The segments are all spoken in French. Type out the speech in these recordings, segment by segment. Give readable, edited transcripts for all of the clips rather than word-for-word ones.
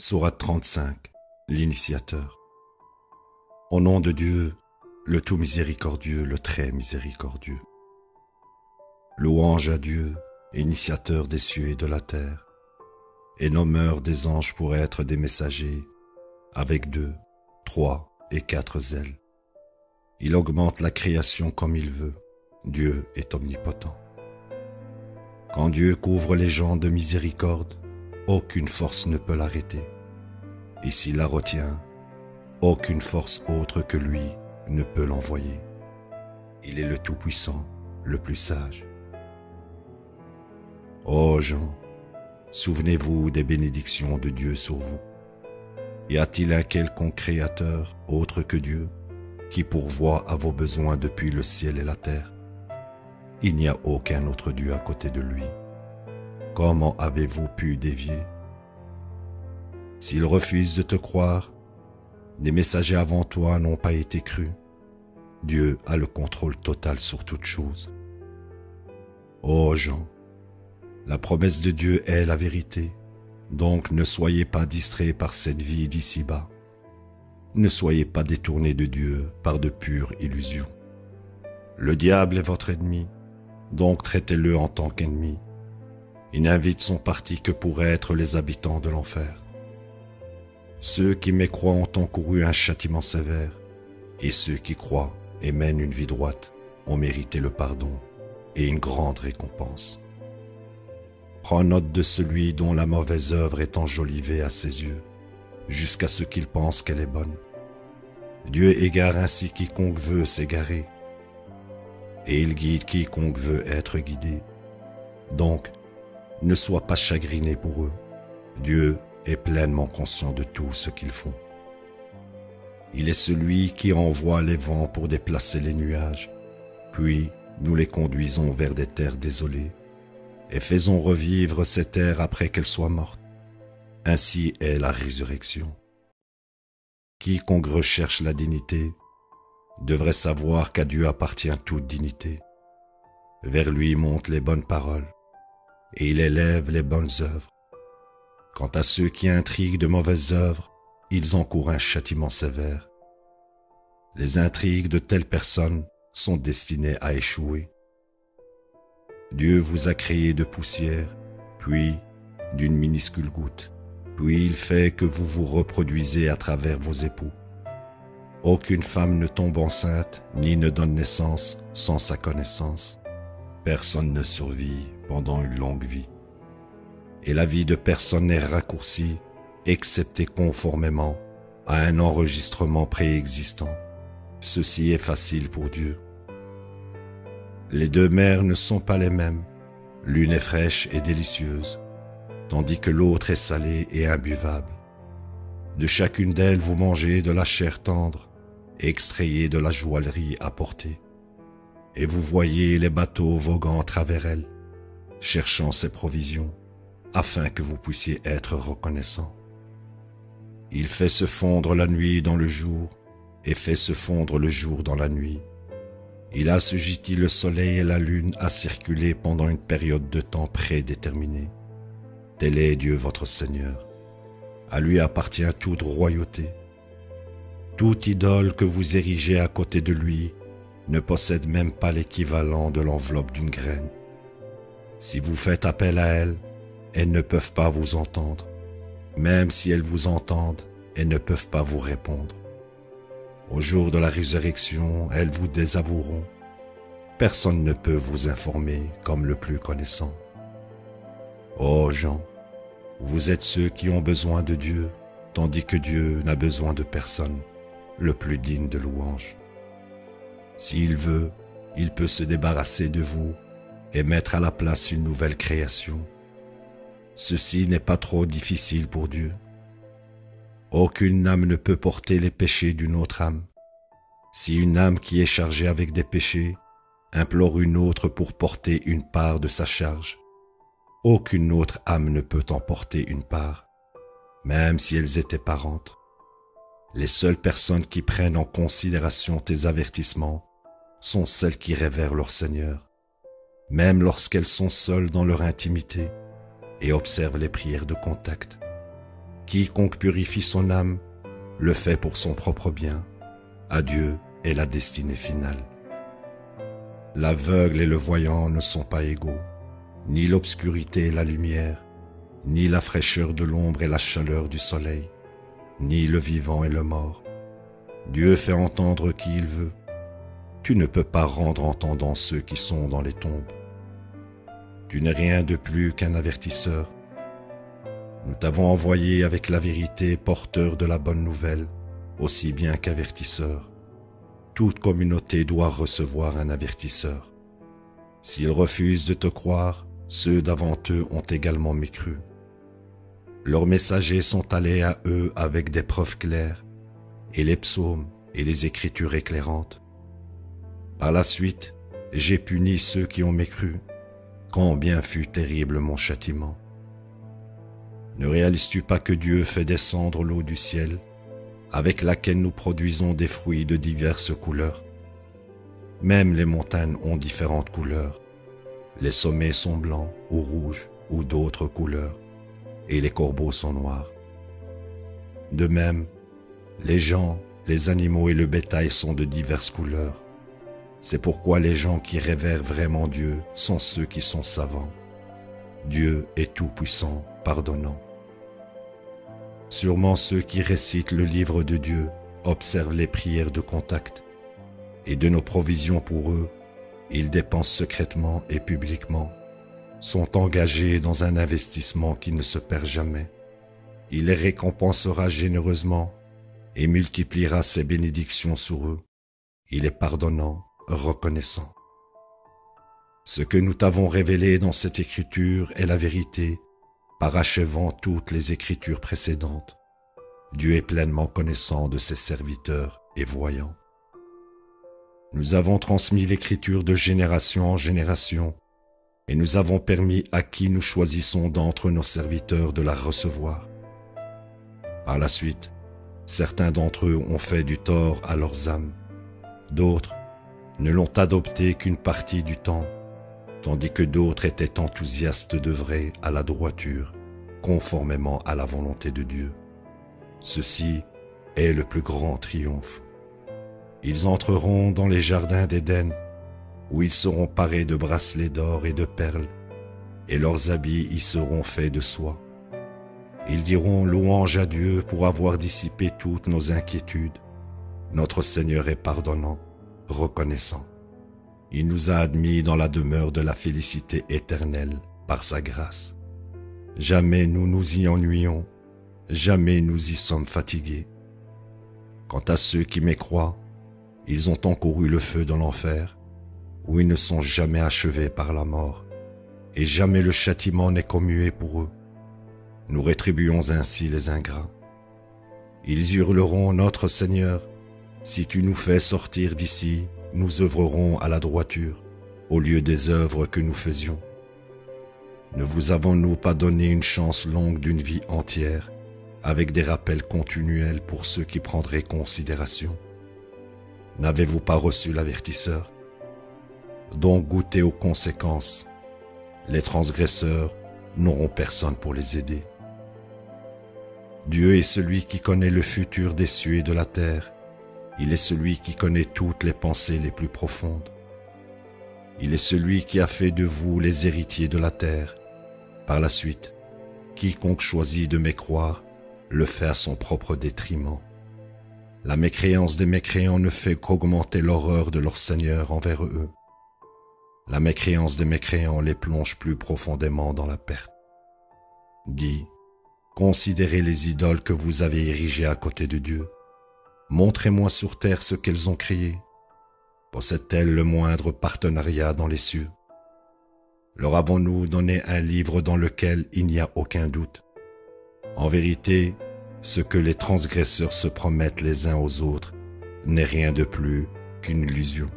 Sourate 35, l'Initiateur. Au nom de Dieu, le tout miséricordieux, le très miséricordieux. Louange à Dieu, initiateur des cieux et de la terre, et nommeur des anges pour être des messagers, avec 2, 3 et 4 ailes. Il augmente la création comme il veut. Dieu est omnipotent. Quand Dieu couvre les gens de miséricorde, aucune force ne peut l'arrêter. Et s'il la retient, aucune force autre que lui ne peut l'envoyer. Il est le Tout-Puissant, le plus sage. Ô gens, souvenez-vous des bénédictions de Dieu sur vous. Y a-t-il un quelconque créateur autre que Dieu qui pourvoit à vos besoins depuis le ciel et la terre? Il n'y a aucun autre Dieu à côté de lui. Comment avez-vous pu dévier? S'ils refusent de te croire, des messagers avant toi n'ont pas été crus. Dieu a le contrôle total sur toutes choses. Ô gens, la promesse de Dieu est la vérité, donc ne soyez pas distraits par cette vie d'ici-bas. Ne soyez pas détournés de Dieu par de pures illusions. Le diable est votre ennemi, donc traitez-le en tant qu'ennemi. Il n'invite son parti que pour être les habitants de l'enfer. Ceux qui mécroient ont encouru un châtiment sévère, et ceux qui croient et mènent une vie droite ont mérité le pardon et une grande récompense. Prends note de celui dont la mauvaise œuvre est enjolivée à ses yeux, jusqu'à ce qu'il pense qu'elle est bonne. Dieu égare ainsi quiconque veut s'égarer, et il guide quiconque veut être guidé. Donc, ne sois pas chagriné pour eux. Dieu est pleinement conscient de tout ce qu'ils font. Il est celui qui envoie les vents pour déplacer les nuages, puis nous les conduisons vers des terres désolées, et faisons revivre ces terres après qu'elles soient mortes. Ainsi est la résurrection. Quiconque recherche la dignité devrait savoir qu'à Dieu appartient toute dignité. Vers lui montent les bonnes paroles, et il élève les bonnes œuvres. Quant à ceux qui intriguent de mauvaises œuvres, ils encourent un châtiment sévère. Les intrigues de telles personnes sont destinées à échouer. Dieu vous a créé de poussière, puis d'une minuscule goutte, puis il fait que vous vous reproduisez à travers vos époux. Aucune femme ne tombe enceinte ni ne donne naissance sans sa connaissance. Personne ne survit pendant une longue vie. Et la vie de personne n'est raccourcie, excepté conformément à un enregistrement préexistant. Ceci est facile pour Dieu. Les deux mers ne sont pas les mêmes. L'une est fraîche et délicieuse, tandis que l'autre est salée et imbuvable. De chacune d'elles vous mangez de la chair tendre, et extrayez de la joaillerie apportée. Et vous voyez les bateaux voguant à travers elles, cherchant ses provisions, afin que vous puissiez être reconnaissants. Il fait se fondre la nuit dans le jour, et fait se fondre le jour dans la nuit. Il assujettit le soleil et la lune à circuler pendant une période de temps prédéterminée. Tel est Dieu votre Seigneur. À lui appartient toute royauté. Toute idole que vous érigez à côté de lui ne possède même pas l'équivalent de l'enveloppe d'une graine. Si vous faites appel à elles, elles ne peuvent pas vous entendre. Même si elles vous entendent, elles ne peuvent pas vous répondre. Au jour de la résurrection, elles vous désavoueront. Personne ne peut vous informer comme le plus connaissant. Ô gens, vous êtes ceux qui ont besoin de Dieu, tandis que Dieu n'a besoin de personne, le plus digne de louange. S'il veut, il peut se débarrasser de vous et mettre à la place une nouvelle création. Ceci n'est pas trop difficile pour Dieu. Aucune âme ne peut porter les péchés d'une autre âme. Si une âme qui est chargée avec des péchés implore une autre pour porter une part de sa charge, aucune autre âme ne peut en porter une part, même si elles étaient parentes. Les seules personnes qui prennent en considération tes avertissements sont celles qui révèrent leur Seigneur, même lorsqu'elles sont seules dans leur intimité et observent les prières de contact. Quiconque purifie son âme le fait pour son propre bien. À Dieu est la destinée finale. L'aveugle et le voyant ne sont pas égaux, ni l'obscurité et la lumière, ni la fraîcheur de l'ombre et la chaleur du soleil, ni le vivant et le mort. Dieu fait entendre qui il veut. Tu ne peux pas rendre entendant ceux qui sont dans les tombes. Tu n'es rien de plus qu'un avertisseur. Nous t'avons envoyé avec la vérité, porteur de la bonne nouvelle, aussi bien qu'avertisseur. Toute communauté doit recevoir un avertisseur. S'ils refusent de te croire, ceux d'avant eux ont également mécru. Leurs messagers sont allés à eux avec des preuves claires, et les psaumes et les écritures éclairantes. Par la suite, j'ai puni ceux qui ont mécru, quand bien fut terrible mon châtiment. Ne réalises-tu pas que Dieu fait descendre l'eau du ciel, avec laquelle nous produisons des fruits de diverses couleurs? Même les montagnes ont différentes couleurs. Les sommets sont blancs ou rouges ou d'autres couleurs, et les corbeaux sont noirs. De même, les gens, les animaux et le bétail sont de diverses couleurs. C'est pourquoi les gens qui révèrent vraiment Dieu sont ceux qui sont savants. Dieu est tout-puissant, pardonnant. Sûrement ceux qui récitent le livre de Dieu observent les prières de contact, et de nos provisions pour eux, ils dépensent secrètement et publiquement, sont engagés dans un investissement qui ne se perd jamais. Il les récompensera généreusement et multipliera ses bénédictions sur eux. Il est pardonnant, reconnaissant. Ce que nous t'avons révélé dans cette écriture est la vérité, parachevant toutes les écritures précédentes. Dieu est pleinement connaissant de ses serviteurs et voyant. Nous avons transmis l'écriture de génération en génération, et nous avons permis à qui nous choisissons d'entre nos serviteurs de la recevoir. Par la suite, certains d'entre eux ont fait du tort à leurs âmes, d'autres ne l'ont adopté qu'une partie du temps, tandis que d'autres étaient enthousiastes d'œuvrer à la droiture, conformément à la volonté de Dieu. Ceci est le plus grand triomphe. Ils entreront dans les jardins d'Éden, où ils seront parés de bracelets d'or et de perles, et leurs habits y seront faits de soie. Ils diront louange à Dieu pour avoir dissipé toutes nos inquiétudes. Notre Seigneur est pardonnant, reconnaissant. Il nous a admis dans la demeure de la félicité éternelle par sa grâce. Jamais nous nous y ennuyons, jamais nous y sommes fatigués. Quant à ceux qui mécroient, ils ont encouru le feu de l'enfer, où ils ne sont jamais achevés par la mort, et jamais le châtiment n'est commué pour eux. Nous rétribuons ainsi les ingrats. Ils hurleront, notre Seigneur, si tu nous fais sortir d'ici, nous œuvrerons à la droiture, au lieu des œuvres que nous faisions. Ne vous avons-nous pas donné une chance longue d'une vie entière, avec des rappels continuels pour ceux qui prendraient considération? N'avez-vous pas reçu l'avertisseur? Donc goûtez aux conséquences. Les transgresseurs n'auront personne pour les aider. Dieu est celui qui connaît le futur des cieux et de la terre. Il est celui qui connaît toutes les pensées les plus profondes. Il est celui qui a fait de vous les héritiers de la terre. Par la suite, quiconque choisit de mécroire le fait à son propre détriment. La mécréance des mécréants ne fait qu'augmenter l'horreur de leur Seigneur envers eux. La mécréance des mécréants les plonge plus profondément dans la perte. Dis, considérez les idoles que vous avez érigées à côté de Dieu. Montrez-moi sur terre ce qu'elles ont créé. Possèdent-elles le moindre partenariat dans les cieux? Leur avons-nous donné un livre dans lequel il n'y a aucun doute? En vérité, ce que les transgresseurs se promettent les uns aux autres n'est rien de plus qu'une illusion.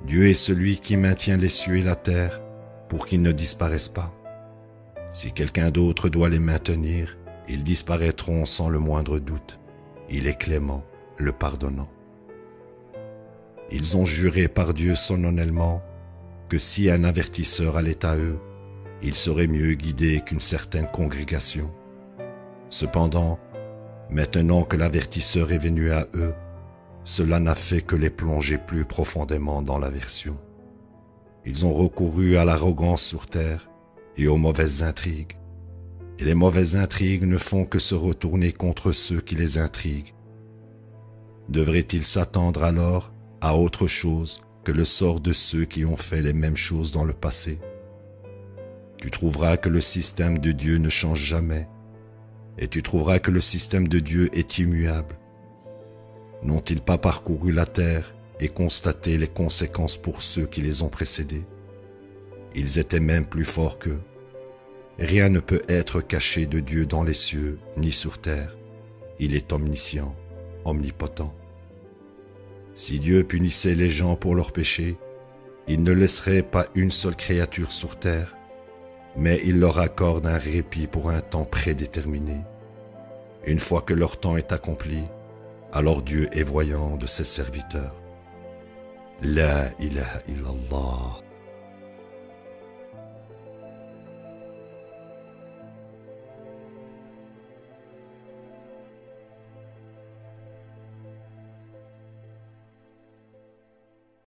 Dieu est celui qui maintient les cieux et la terre pour qu'ils ne disparaissent pas. Si quelqu'un d'autre doit les maintenir, ils disparaîtront sans le moindre doute. Il est clément, le pardonnant. Ils ont juré par Dieu solennellement que si un avertisseur allait à eux, ils seraient mieux guidés qu'une certaine congrégation. Cependant, maintenant que l'avertisseur est venu à eux, cela n'a fait que les plonger plus profondément dans l'aversion. Ils ont recouru à l'arrogance sur terre et aux mauvaises intrigues. Et les mauvaises intrigues ne font que se retourner contre ceux qui les intriguent. Devraient-ils s'attendre alors à autre chose que le sort de ceux qui ont fait les mêmes choses dans le passé? Tu trouveras que le système de Dieu ne change jamais, et tu trouveras que le système de Dieu est immuable. N'ont-ils pas parcouru la terre et constaté les conséquences pour ceux qui les ont précédés? Ils étaient même plus forts qu'eux. Rien ne peut être caché de Dieu dans les cieux ni sur terre. Il est omniscient, omnipotent. Si Dieu punissait les gens pour leurs péchés, il ne laisserait pas une seule créature sur terre, mais il leur accorde un répit pour un temps prédéterminé. Une fois que leur temps est accompli, alors Dieu est voyant de ses serviteurs. La ilaha illallah.